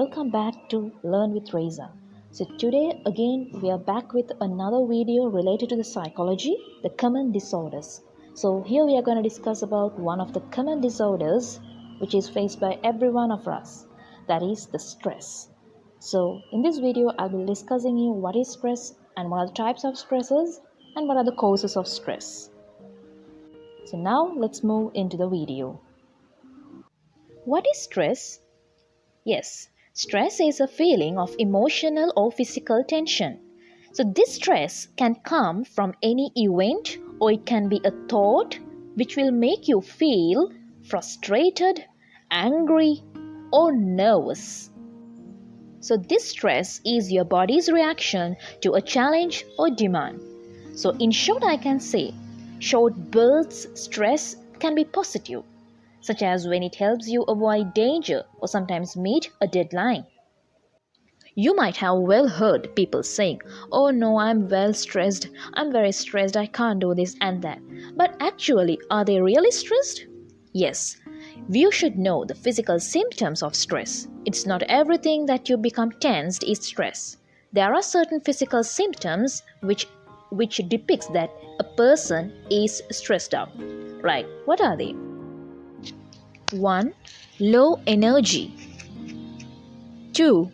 welcome back to Learn with Reza. So today again we are back with another video related to the psychology, the common disorders. So here we are going to discuss about one of the common disorders which is faced by every one of us, that is the stress. So in this video I will be discussing you what is stress and what are the types of stresses and what are the causes of stress. So now let's move into the video. What is stress? Yes, stress is a feeling of emotional or physical tension. So, this stress can come from any event or it can be a thought which will make you feel frustrated, angry, or nervous. So, this stress is your body's reaction to a challenge or demand. So, in short, I can say short bursts stress can be positive, such as when it helps you avoid danger or sometimes meet a deadline. You might have well heard people saying, "Oh no, I'm very stressed, I can't do this and that." But actually, are they really stressed? Yes. You should know the physical symptoms of stress. It's not everything that you become tensed is stress. There are certain physical symptoms which depicts that a person is stressed out. Right, what are they? 1. Low energy. 2.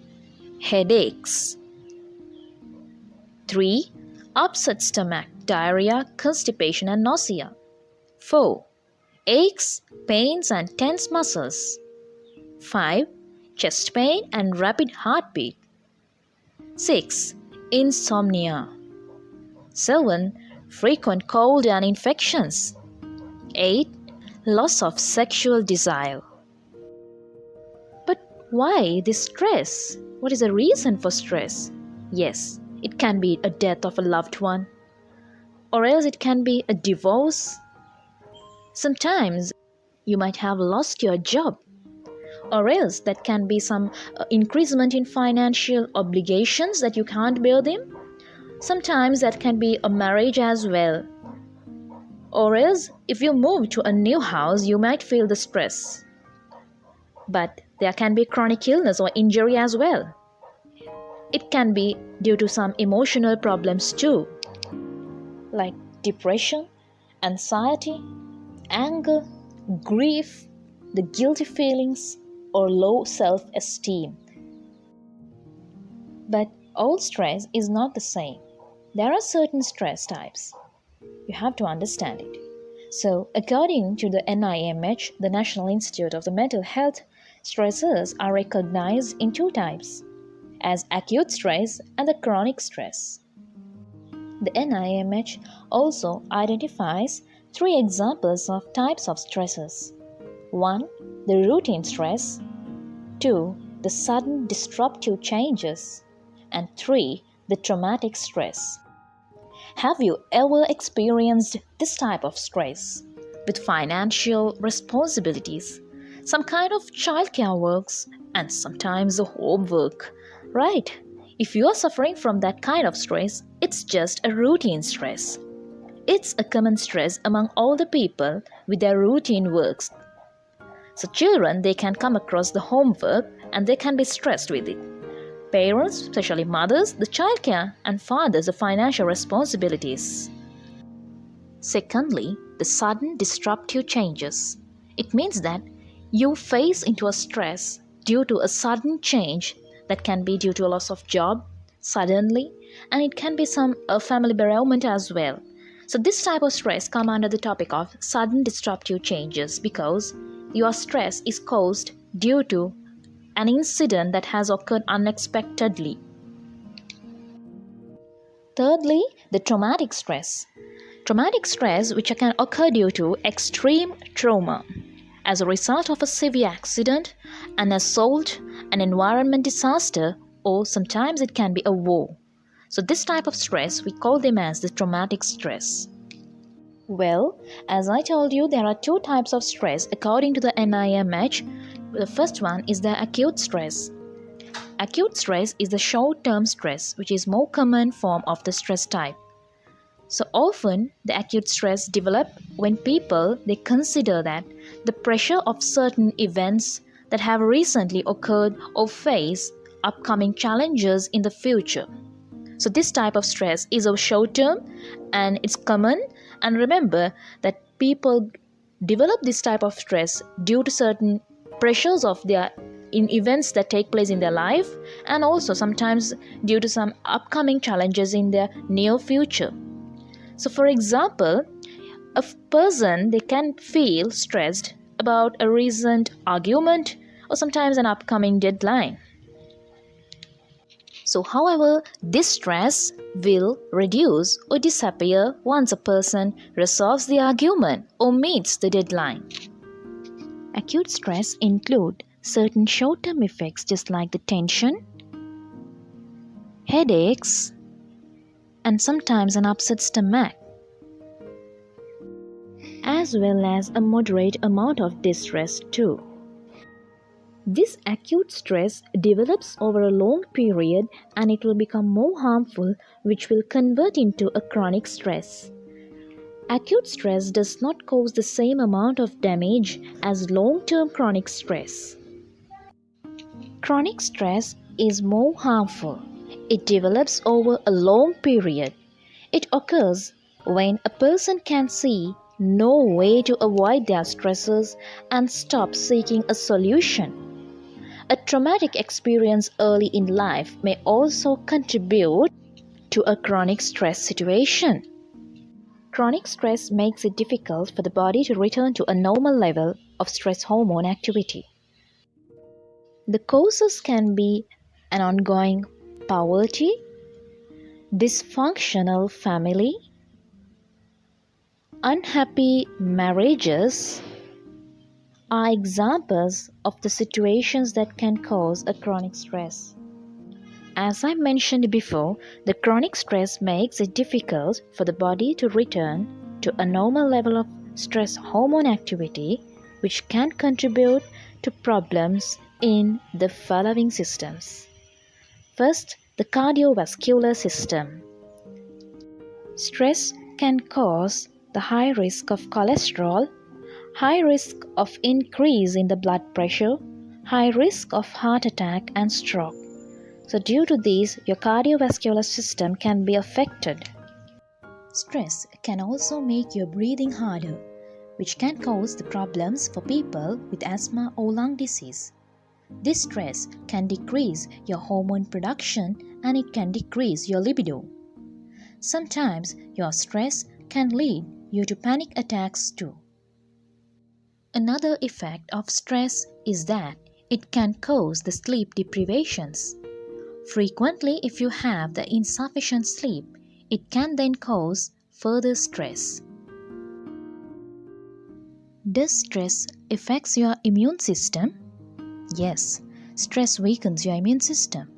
Headaches. 3. Upset stomach, diarrhea, constipation and nausea. 4. Aches, pains and tense muscles. 5. Chest pain and rapid heartbeat. 6. Insomnia. 7. Frequent cold and infections. 8. Loss of sexual desire. But why this stress? What is the reason for stress? Yes, it can be a death of a loved one, or else it can be a divorce. Sometimes you might have lost your job, or else that can be some increasement in financial obligations that you can't bear them. Sometimes that can be a marriage as well. Or else, if you move to a new house, you might feel the stress. But there can be chronic illness or injury as well. It can be due to some emotional problems too, like depression, anxiety, anger, grief, the guilty feelings, or low self-esteem. But all stress is not the same. There are certain stress types. You have to understand it. So, according to the NIMH, the National Institute of the Mental Health, stresses are recognized in two types, as acute stress and the chronic stress. The NIMH also identifies 3 examples of types of stresses. 1. The routine stress. 2. The sudden disruptive changes. And 3. The traumatic stress. Have you ever experienced this type of stress with financial responsibilities, some kind of childcare works, and sometimes the homework, right? If you are suffering from that kind of stress, it's just a routine stress. It's a common stress among all the people with their routine works. So children, they can come across the homework and they can be stressed with it. Parents, especially mothers, the childcare, and fathers, the financial responsibilities. Secondly, the sudden disruptive changes. It means that you face into a stress due to a sudden change that can be due to a loss of job, suddenly, and it can be some family bereavement as well. So this type of stress comes under the topic of sudden disruptive changes because your stress is caused due to an incident that has occurred unexpectedly. Thirdly, the traumatic stress. Traumatic stress which can occur due to extreme trauma as a result of a severe accident, an assault, an environment disaster, or sometimes it can be a war. So this type of stress, we call them as the traumatic stress. Well, as I told you, there are 2 types of stress according to the NIMH. The first one is the acute stress. Acute stress is the short-term stress, which is more common form of the stress type. So often, the acute stress develop when people they consider that the pressure of certain events that have recently occurred or face upcoming challenges in the future. So this type of stress is of short term and it's common. And remember that people develop this type of stress due to certain pressures of their in events that take place in their life, and also sometimes due to some upcoming challenges in their near future. So for example, a person they can feel stressed about a recent argument or sometimes an upcoming deadline. So, however, this stress will reduce or disappear once a person resolves the argument or meets the deadline. Acute stress include certain short-term effects just like the tension, headaches, and sometimes an upset stomach, as well as a moderate amount of distress too. This acute stress develops over a long period and it will become more harmful, which will convert into a chronic stress. Acute stress does not cause the same amount of damage as long-term chronic stress. Chronic stress is more harmful. It develops over a long period. It occurs when a person can see no way to avoid their stresses and stop seeking a solution. A traumatic experience early in life may also contribute to a chronic stress situation. Chronic stress makes it difficult for the body to return to a normal level of stress hormone activity. The causes can be an ongoing poverty, dysfunctional family, unhappy marriages, are examples of the situations that can cause a chronic stress. As I mentioned before, the chronic stress makes it difficult for the body to return to a normal level of stress hormone activity, which can contribute to problems in the following systems. First, the cardiovascular system. Stress can cause the high risk of cholesterol, high risk of increase in the blood pressure, high risk of heart attack and stroke. So due to these, your cardiovascular system can be affected. Stress can also make your breathing harder, which can cause the problems for people with asthma or lung disease. This stress can decrease your hormone production and it can decrease your libido. Sometimes your stress can lead you to panic attacks too. Another effect of stress is that it can cause the sleep deprivations. Frequently, if you have the insufficient sleep, it can then cause further stress. Does stress affect your immune system? Yes, stress weakens your immune system.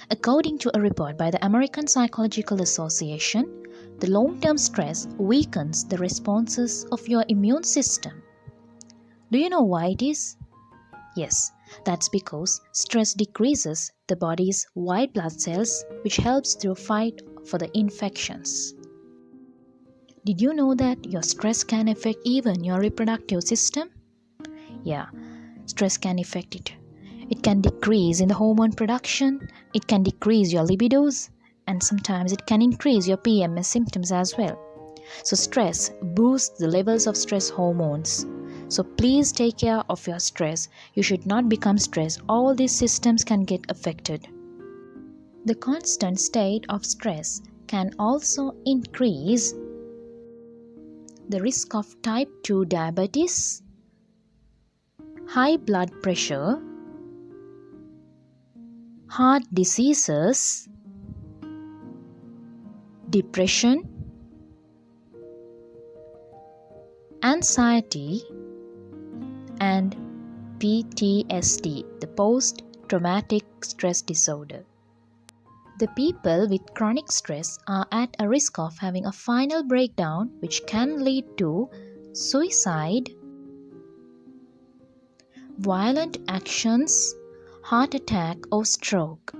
According to a report by the American Psychological Association, the long-term stress weakens the responses of your immune system. Do you know why it is? Yes, that's because stress decreases the body's white blood cells, which helps to fight for the infections. Did you know that your stress can affect even your reproductive system? Yeah, stress can affect it. It can decrease in the hormone production, it can decrease your libidos, and sometimes it can increase your PMS symptoms as well. So stress boosts the levels of stress hormones. So please take care of your stress. You should not become stressed. All these systems can get affected. The constant state of stress can also increase the risk of type 2 diabetes, high blood pressure, heart diseases, depression, anxiety, and PTSD, the post-traumatic stress disorder. The people with chronic stress are at a risk of having a final breakdown which can lead to suicide, violent actions, heart attack or stroke.